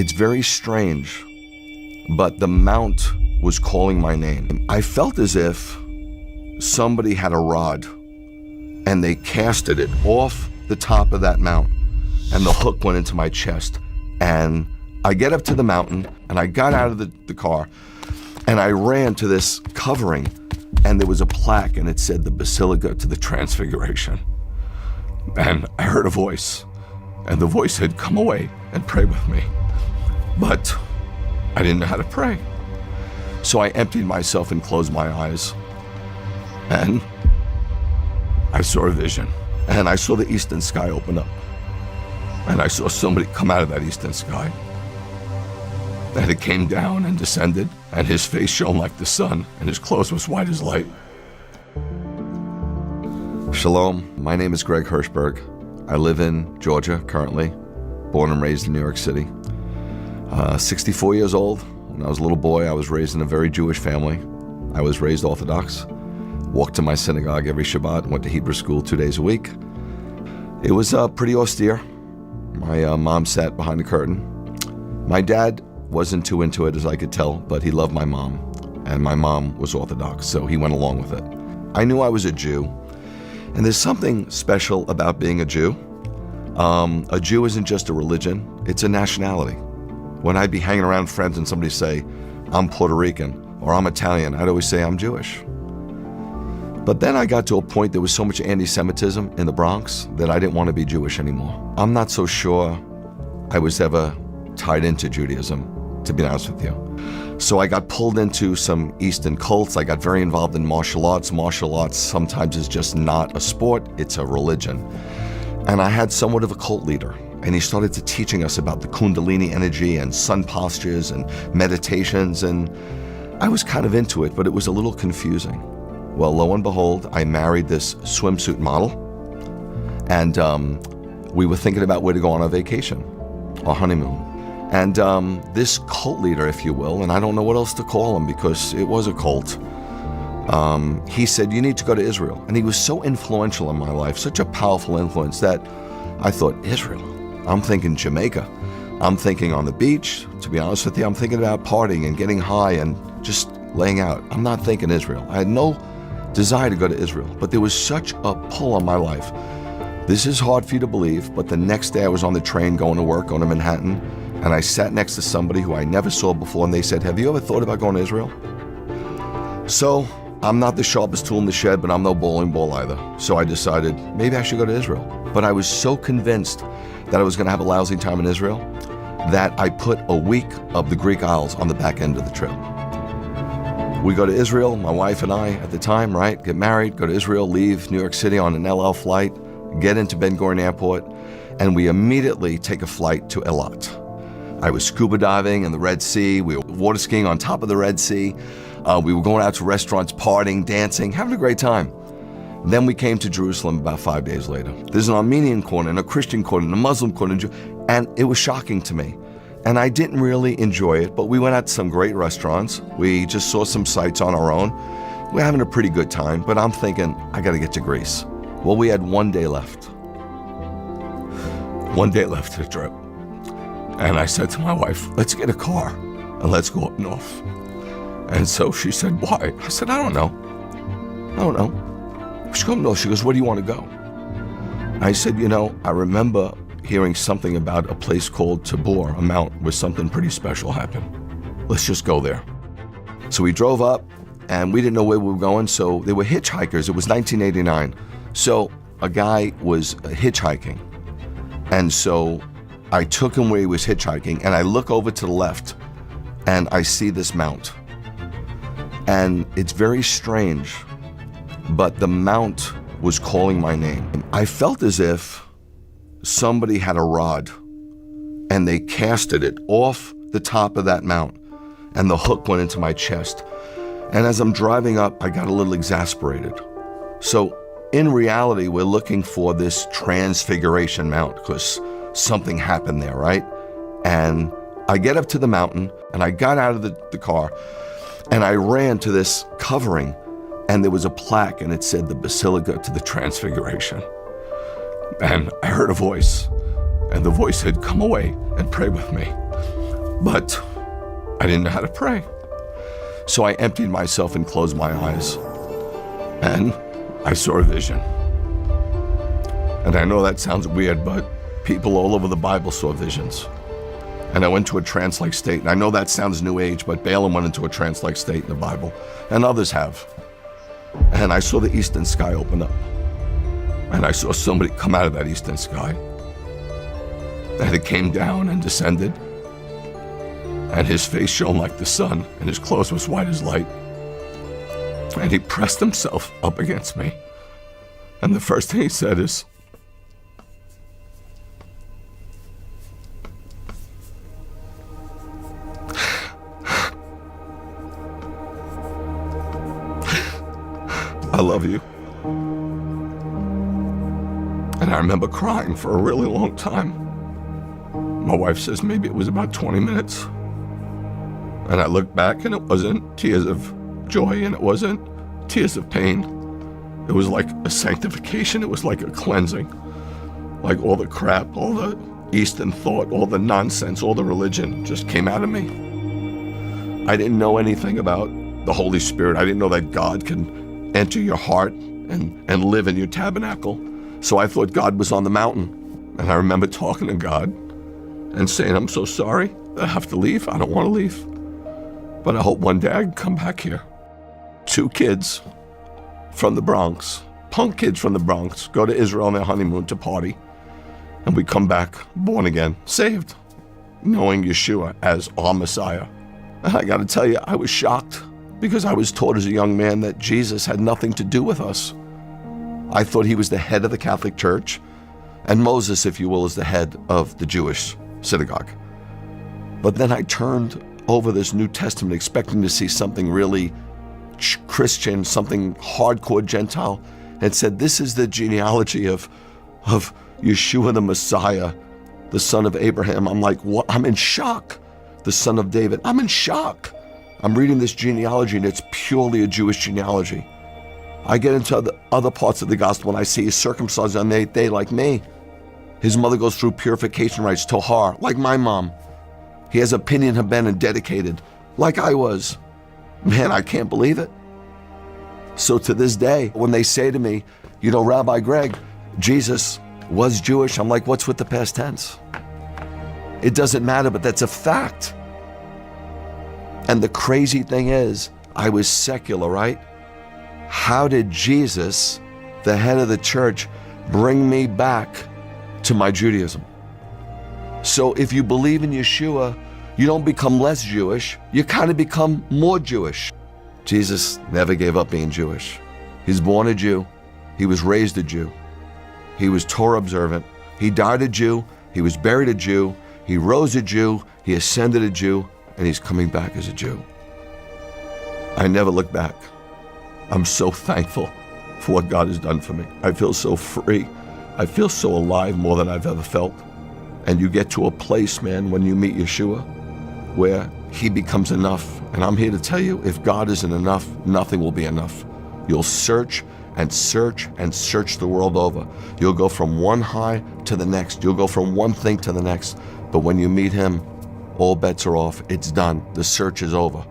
It's very strange, but the mount was calling my name. I felt as if somebody had a rod and they casted it off the top of that mount, and the hook went into my chest. And I get up to the mountain, and I got out of the car, and I ran to this covering, and there was a plaque, and it said the Basilica to the Transfiguration. And I heard a voice, and the voice said, "Come away and pray with me." But I didn't know how to pray. So I emptied myself and closed my eyes, and I saw a vision, and I saw the eastern sky open up, and I saw somebody come out of that eastern sky, and it came down and descended, and his face shone like the sun, and his clothes was white as light. Shalom, my name is Greg Hershberg. I live in Georgia currently, born and raised in New York City. 64 years old. When I was a little boy, I was raised in a very Jewish family. I was raised Orthodox, walked to my synagogue every Shabbat, went to Hebrew school 2 days a week. It was pretty austere. My mom sat behind the curtain. My dad wasn't too into it, as I could tell, but he loved my mom, and my mom was Orthodox, so he went along with it. I knew I was a Jew, and there's something special about being a Jew. A Jew isn't just a religion, it's a nationality. When I'd be hanging around with friends and somebody say, "I'm Puerto Rican," or "I'm Italian," I'd always say, "I'm Jewish." But then I got to a point there was so much anti-Semitism in the Bronx that I didn't want to be Jewish anymore. I'm not so sure I was ever tied into Judaism, to be honest with you. So I got pulled into some Eastern cults. I got very involved in martial arts. Martial arts sometimes is just not a sport, it's a religion. And I had somewhat of a cult leader, and he started to teaching us about the Kundalini energy and sun postures and meditations, and I was kind of into it, but it was a little confusing. Well, lo and behold, I married this swimsuit model, and we were thinking about where to go on our vacation, our honeymoon. And this cult leader, if you will, and I don't know what else to call him because it was a cult, he said, "You need to go to Israel." And he was so influential in my life, such a powerful influence, that I thought, Israel? I'm thinking Jamaica. I'm thinking on the beach. To be honest with you, I'm thinking about partying and getting high and just laying out. I'm not thinking Israel. I had no desire to go to Israel, but there was such a pull on my life. This is hard for you to believe, but the next day I was on the train going to work, going to Manhattan, and I sat next to somebody who I never saw before, and they said, "Have you ever thought about going to Israel?" So I'm not the sharpest tool in the shed, but I'm no bowling ball either. So I decided maybe I should go to Israel. But I was so convinced that I was going to have a lousy time in Israel that I put a week of the Greek Isles on the back end of the trip. We go to Israel, my wife and I at the time, right? Get married, go to Israel, leave New York City on an El Al flight, get into Ben Gurion Airport, and we immediately take a flight to Eilat. I was scuba diving in the Red Sea. We were water skiing on top of the Red Sea. We were going out to restaurants, partying, dancing, having a great time. Then we came to Jerusalem about 5 days later. There's an Armenian corner and a Christian corner and a Muslim corner, and it was shocking to me. And I didn't really enjoy it, but we went out to some great restaurants. We just saw some sights on our own. We're having a pretty good time, but I'm thinking, I gotta get to Greece. Well, we had 1 day left. 1 day left to the trip. And I said to my wife, "Let's get a car and let's go up north." And so she said, "Why?" I said, "I don't know. She goes, "No." She goes, "Where do you want to go?" I said, I remember hearing something about a place called Tabor, a mount where something pretty special happened. Let's just go there. So we drove up, and we didn't know where we were going, so there were hitchhikers. It was 1989. So a guy was hitchhiking. And so I took him where he was hitchhiking, and I look over to the left, and I see this mount. And it's very strange, but the mount was calling my name. I felt as if somebody had a rod, and they casted it off the top of that mount, and the hook went into my chest. And as I'm driving up, I got a little exasperated. So in reality, we're looking for this Transfiguration Mount because something happened there, right? And I get up to the mountain, and I got out of the car, and I ran to this covering, and there was a plaque, and it said the Basilica to the Transfiguration. And I heard a voice, and the voice said, "Come away and pray with me." But I didn't know how to pray. So I emptied myself and closed my eyes. And I saw a vision. And I know that sounds weird, but people all over the Bible saw visions. And I went to a trance-like state. And I know that sounds New Age, but Balaam went into a trance-like state in the Bible. And others have. And I saw the eastern sky open up. And I saw somebody come out of that eastern sky. And it came down and descended. And his face shone like the sun, and his clothes was white as light. And he pressed himself up against me. And the first thing he said is, I love you. And I remember crying for a really long time. My wife says maybe it was about 20 minutes. And I looked back and it wasn't tears of joy and it wasn't tears of pain. It was like a sanctification. It was like a cleansing. Like all the crap, all the Eastern thought, all the nonsense, all the religion just came out of me. I didn't know anything about the Holy Spirit. I didn't know that God can enter your heart and live in your tabernacle. So I thought God was on the mountain. And I remember talking to God and saying, I'm so sorry that I have to leave. I don't want to leave. But I hope one day I can come back here. 2 kids from the Bronx, punk kids from the Bronx, go to Israel on their honeymoon to party. And we come back born again, saved, knowing Yeshua as our Messiah. And I got to tell you, I was shocked because I was taught as a young man that Jesus had nothing to do with us. I thought he was the head of the Catholic Church, and Moses, if you will, is the head of the Jewish synagogue. But then I turned over this New Testament expecting to see something really Christian, something hardcore Gentile, and said, this is the genealogy of Yeshua the Messiah, the son of Abraham. I'm like, what? I'm in shock. The son of David. I'm in shock. I'm reading this genealogy and it's purely a Jewish genealogy. I get into the other parts of the gospel and I see he's circumcised on the 8th day like me. His mother goes through purification rites, tohar, like my mom. He has a pinyon haben and dedicated, like I was. Man, I can't believe it. So to this day, when they say to me, you know, Rabbi Greg, Jesus was Jewish, I'm like, what's with the past tense? It doesn't matter, but that's a fact. And the crazy thing is, I was secular, right? How did Jesus, the head of the church, bring me back to my Judaism? So if you believe in Yeshua, you don't become less Jewish, you kind of become more Jewish. Jesus never gave up being Jewish. He's born a Jew, he was raised a Jew, he was Torah observant, he died a Jew, he was buried a Jew, he rose a Jew, he ascended a Jew, and he's coming back as a Jew. I never look back. I'm so thankful for what God has done for me. I feel so free. I feel so alive more than I've ever felt. And you get to a place, man, when you meet Yeshua, where he becomes enough. And I'm here to tell you, if God isn't enough, nothing will be enough. You'll search and search and search the world over. You'll go from one high to the next. You'll go from one thing to the next. But when you meet him, all bets are off. It's done. The search is over.